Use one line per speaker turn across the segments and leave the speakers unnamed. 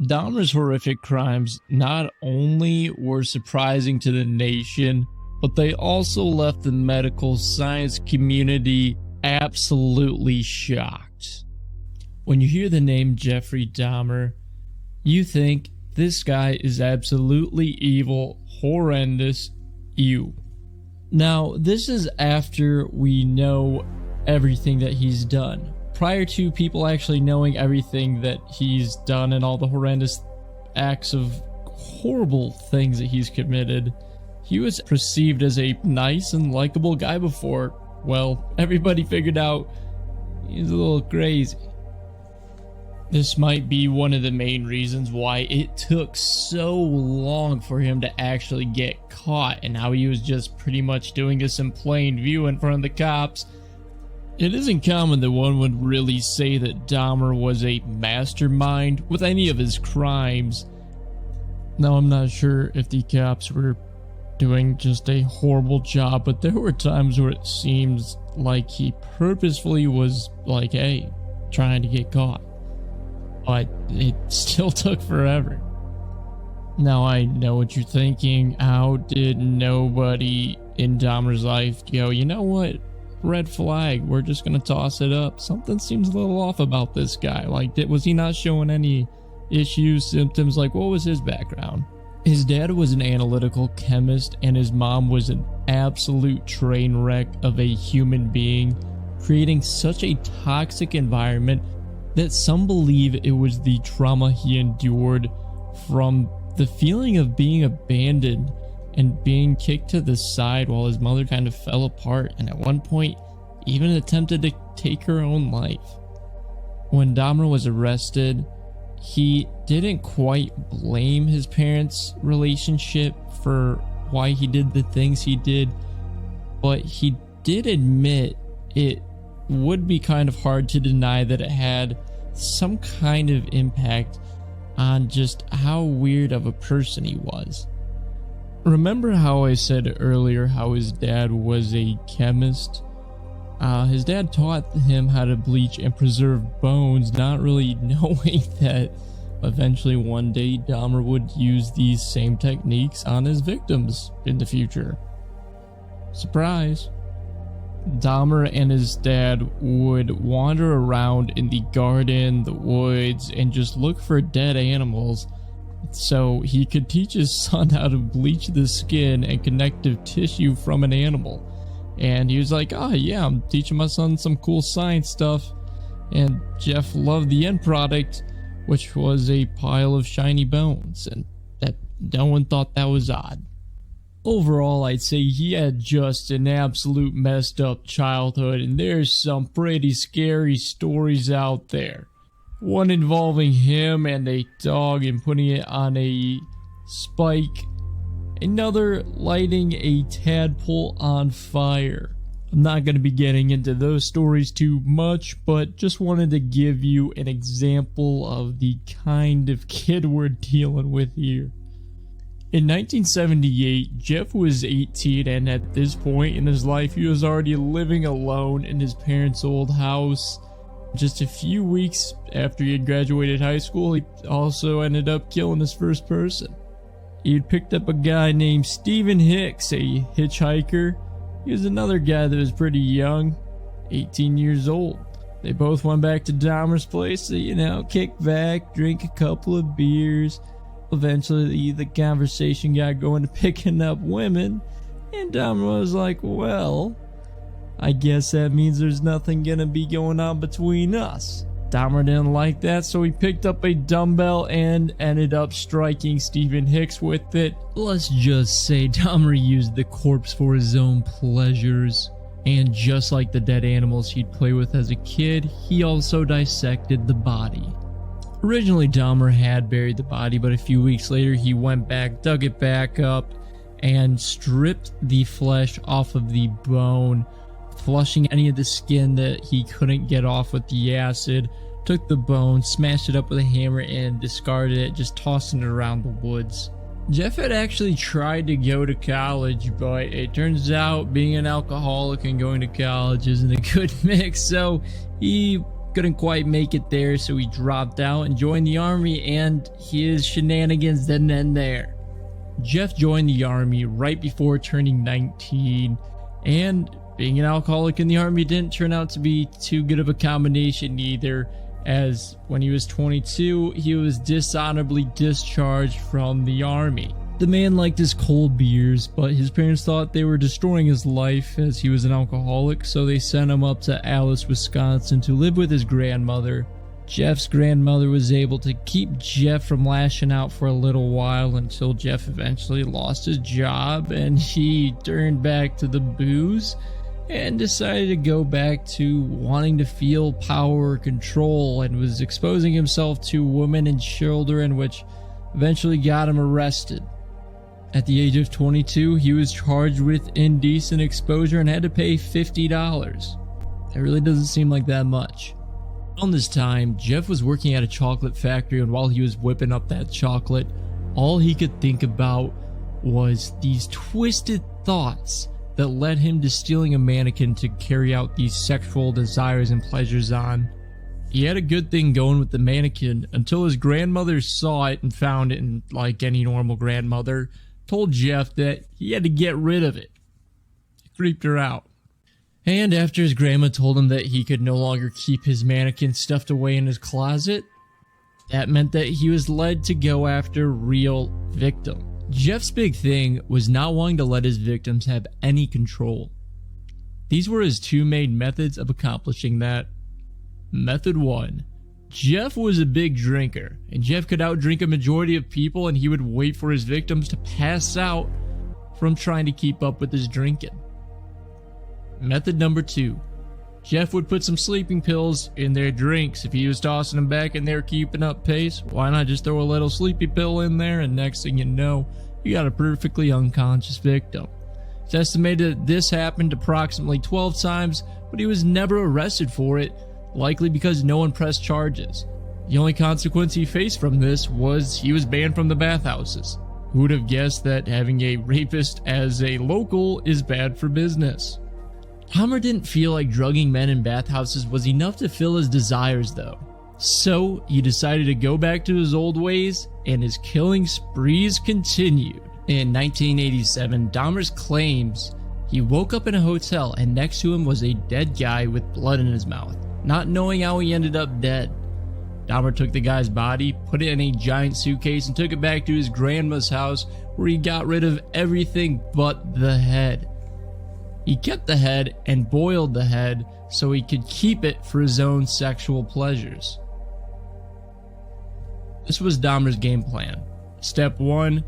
Dahmer's horrific crimes not only were surprising to the nation, but they also left the medical science community absolutely shocked. When you hear the name Jeffrey Dahmer, you think this guy is absolutely evil, horrendous, ew. Now, this is after we know everything that he's done. Prior to people actually knowing everything that he's done and all the horrendous acts of horrible things that he's committed, he was perceived as a nice and likable guy before, well, everybody figured out he's a little crazy. This might be one of the main reasons why it took so long for him to actually get caught, and how he was just pretty much doing this in plain view in front of the cops. It isn't common that one would really say that Dahmer was a mastermind with any of his crimes. Now, I'm not sure if the cops were doing just a horrible job, but there were times where it seems like he purposefully was like, hey, trying to get caught. But it still took forever. Now, I know what you're thinking. How did nobody in Dahmer's life go, you know what? Red flag, we're just gonna toss it up. Something seems a little off about this guy. Like, was he not showing any issues, symptoms? Like, what was his background? His dad was an analytical chemist, and his mom was an absolute train wreck of a human being, creating such a toxic environment that some believe it was the trauma he endured from the feeling of being abandoned and being kicked to the side while his mother kind of fell apart, and at one point even attempted to take her own life. When Dahmer was arrested, he didn't quite blame his parents' relationship for why he did the things he did, but he did admit it would be kind of hard to deny that it had some kind of impact on just how weird of a person he was. Remember how I said earlier how his dad was a chemist? His dad taught him how to bleach and preserve bones, not really knowing that eventually one day Dahmer would use these same techniques on his victims in the future. Surprise. Dahmer and his dad would wander around in the garden, the woods, and just look for dead animals so he could teach his son how to bleach the skin and connective tissue from an animal. And he was like, oh yeah, I'm teaching my son some cool science stuff. And Jeff loved the end product, which was a pile of shiny bones, and that no one thought that was odd. Overall, I'd say he had just an absolute messed up childhood, and there's some pretty scary stories out there. One involving him and a dog and putting it on a spike. Another lighting a tadpole on fire. I'm not going to be getting into those stories too much, but just wanted to give you an example of the kind of kid we're dealing with here. In 1978, Jeff was 18, and at this point in his life, he was already living alone in his parents' old house. Just a few weeks after he had graduated high school, he also ended up killing his first person. He had picked up a guy named Stephen Hicks, a hitchhiker. He was another guy that was pretty young, 18 years old. They both went back to Dahmer's place to, kick back, drink a couple of beers. Eventually, the conversation got going to picking up women, and Dahmer was like, well, I guess that means there's nothing gonna be going on between us. Dahmer didn't like that, so he picked up a dumbbell and ended up striking Stephen Hicks with it. Let's just say Dahmer used the corpse for his own pleasures, and just like the dead animals he'd play with as a kid, he also dissected the body. Originally, Dahmer had buried the body, but a few weeks later he went back, dug it back up, and stripped the flesh off of the bone, flushing any of the skin that he couldn't get off with the acid, took the bone, smashed it up with a hammer, and discarded it, just tossing it around the woods. Jeff had actually tried to go to college, but it turns out being an alcoholic and going to college isn't a good mix, so he couldn't quite make it there, so he dropped out and joined the army, and his shenanigans didn't end there. Jeff joined the army right before turning 19, and being an alcoholic in the army didn't turn out to be too good of a combination either, as when he was 22, he was dishonorably discharged from the army. The man liked his cold beers, but his parents thought they were destroying his life as he was an alcoholic, so they sent him up to Alice, Wisconsin to live with his grandmother. Jeff's grandmother was able to keep Jeff from lashing out for a little while until Jeff eventually lost his job and he turned back to the booze and decided to go back to wanting to feel power or control, and was exposing himself to women and children, which eventually got him arrested. At the age of 22, he was charged with indecent exposure and had to pay $50. It really doesn't seem like that much. Around this time, Jeff was working at a chocolate factory, and while he was whipping up that chocolate, all he could think about was these twisted thoughts that led him to stealing a mannequin to carry out these sexual desires and pleasures on. He had a good thing going with the mannequin until his grandmother saw it and found it, and like any normal grandmother, told Jeff that he had to get rid of it. It creeped her out. And after his grandma told him that he could no longer keep his mannequin stuffed away in his closet, that meant that he was led to go after real victims. Jeff's big thing was not wanting to let his victims have any control. These were his two main methods of accomplishing that. Method 1. Jeff was a big drinker, and Jeff could outdrink a majority of people, and he would wait for his victims to pass out from trying to keep up with his drinking. Method number 2. Jeff would put some sleeping pills in their drinks. If he was tossing them back and they were keeping up pace, why not just throw a little sleepy pill in there, and next thing you know, you got a perfectly unconscious victim. It's estimated that this happened approximately 12 times, but he was never arrested for it, likely because no one pressed charges. The only consequence he faced from this was he was banned from the bathhouses. Who would have guessed that having a rapist as a local is bad for business? Dahmer didn't feel like drugging men in bathhouses was enough to fill his desires though. So he decided to go back to his old ways, and his killing sprees continued. In 1987, Dahmer's claims he woke up in a hotel and next to him was a dead guy with blood in his mouth, not knowing how he ended up dead. Dahmer took the guy's body, put it in a giant suitcase, and took it back to his grandma's house, where he got rid of everything but the head. He kept the head and boiled the head so he could keep it for his own sexual pleasures. This was Dahmer's game plan. Step 1,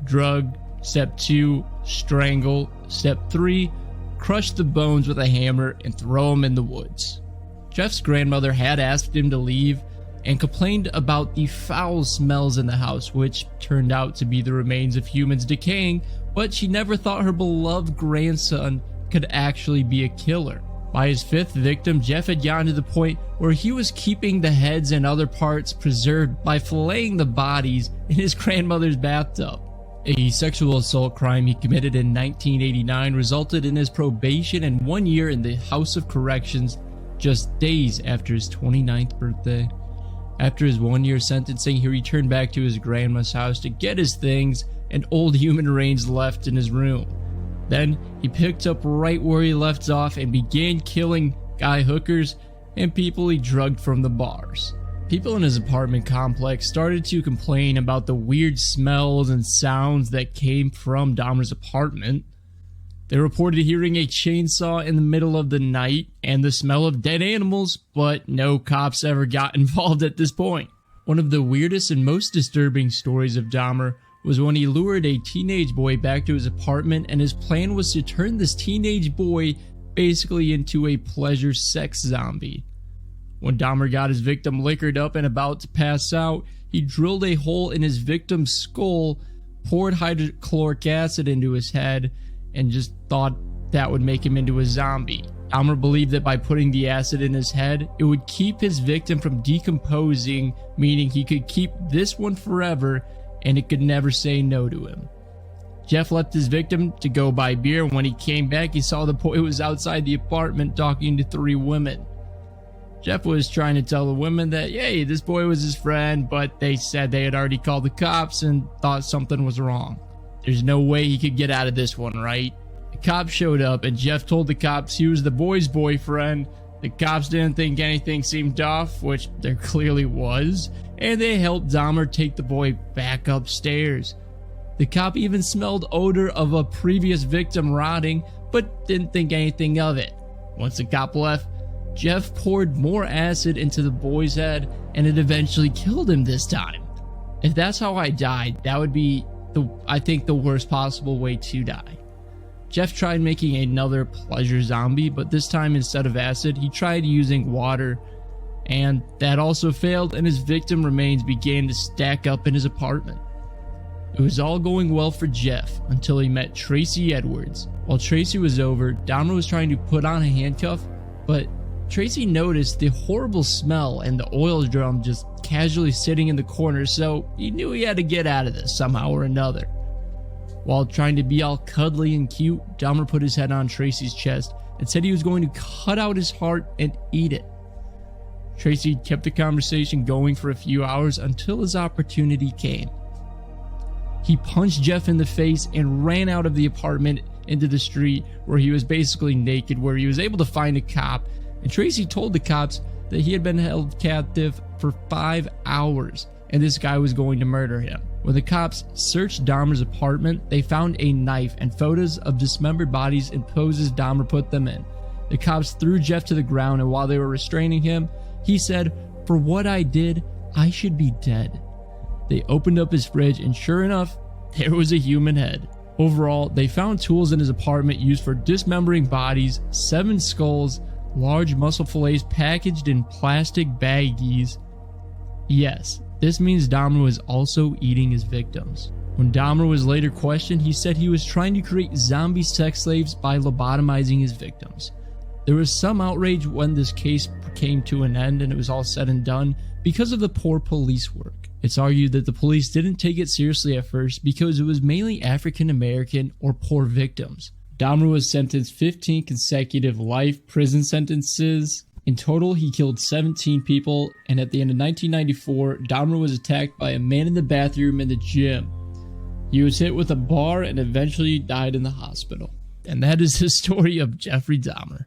drug. Step 2, strangle. Step 3, crush the bones with a hammer and throw them in the woods. Jeff's grandmother had asked him to leave and complained about the foul smells in the house, which turned out to be the remains of humans decaying, but she never thought her beloved grandson could actually be a killer. By his 5th victim, Jeff had gotten to the point where he was keeping the heads and other parts preserved by filleting the bodies in his grandmother's bathtub. A sexual assault crime he committed in 1989 resulted in his probation and 1 year in the House of Corrections just days after his 29th birthday. After his 1-year sentencing, he returned back to his grandma's house to get his things and old human remains left in his room. Then he picked up right where he left off and began killing guy hookers and people he drugged from the bars. People in his apartment complex started to complain about the weird smells and sounds that came from Dahmer's apartment. They reported hearing a chainsaw in the middle of the night and the smell of dead animals, but no cops ever got involved at this point. One of the weirdest and most disturbing stories of Dahmer was when he lured a teenage boy back to his apartment, and his plan was to turn this teenage boy basically into a pleasure sex zombie. When Dahmer got his victim liquored up and about to pass out, he drilled a hole in his victim's skull, poured hydrochloric acid into his head, and just thought that would make him into a zombie. Dahmer believed that by putting the acid in his head, it would keep his victim from decomposing, meaning he could keep this one forever and it could never say no to him. Jeff left his victim to go buy beer. When he came back, he saw the boy was outside the apartment talking to 3 women. Jeff was trying to tell the women that, hey, this boy was his friend, but they said they had already called the cops and thought something was wrong. There's no way he could get out of this one, right? The cops showed up and Jeff told the cops he was the boy's boyfriend. The cops didn't think anything seemed off, which there clearly was, and they helped Dahmer take the boy back upstairs. The cop even smelled odor of a previous victim rotting, but didn't think anything of it. Once the cop left, Jeff poured more acid into the boy's head, and it eventually killed him this time. If that's how I died, that would be, I think, the worst possible way to die. Jeff tried making another pleasure zombie, but this time instead of acid, he tried using water, and that also failed, and his victim remains began to stack up in his apartment. It was all going well for Jeff until he met Tracy Edwards. While Tracy was over, Dahmer was trying to put on a handcuff, but Tracy noticed the horrible smell and the oil drum just casually sitting in the corner, so he knew he had to get out of this somehow or another. While trying to be all cuddly and cute, Dahmer put his head on Tracy's chest and said he was going to cut out his heart and eat it. Tracy kept the conversation going for a few hours until his opportunity came. He punched Jeff in the face and ran out of the apartment into the street where he was basically naked, where he was able to find a cop, and Tracy told the cops that he had been held captive for 5 hours and this guy was going to murder him. When the cops searched Dahmer's apartment, they found a knife and photos of dismembered bodies and poses Dahmer put them in. The cops threw Jeff to the ground, and while they were restraining him, he said, "For what I did, I should be dead." They opened up his fridge, and sure enough, there was a human head. Overall, they found tools in his apartment used for dismembering bodies, 7 skulls, large muscle fillets packaged in plastic baggies. Yes, this means Dahmer was also eating his victims. When Dahmer was later questioned, he said he was trying to create zombie sex slaves by lobotomizing his victims. There was some outrage when this case came to an end and it was all said and done because of the poor police work. It's argued that the police didn't take it seriously at first because it was mainly African American or poor victims. Dahmer was sentenced 15 consecutive life prison sentences. In total, he killed 17 people, and at the end of 1994, Dahmer was attacked by a man in the bathroom in the gym. He was hit with a bar and eventually died in the hospital. And that is the story of Jeffrey Dahmer.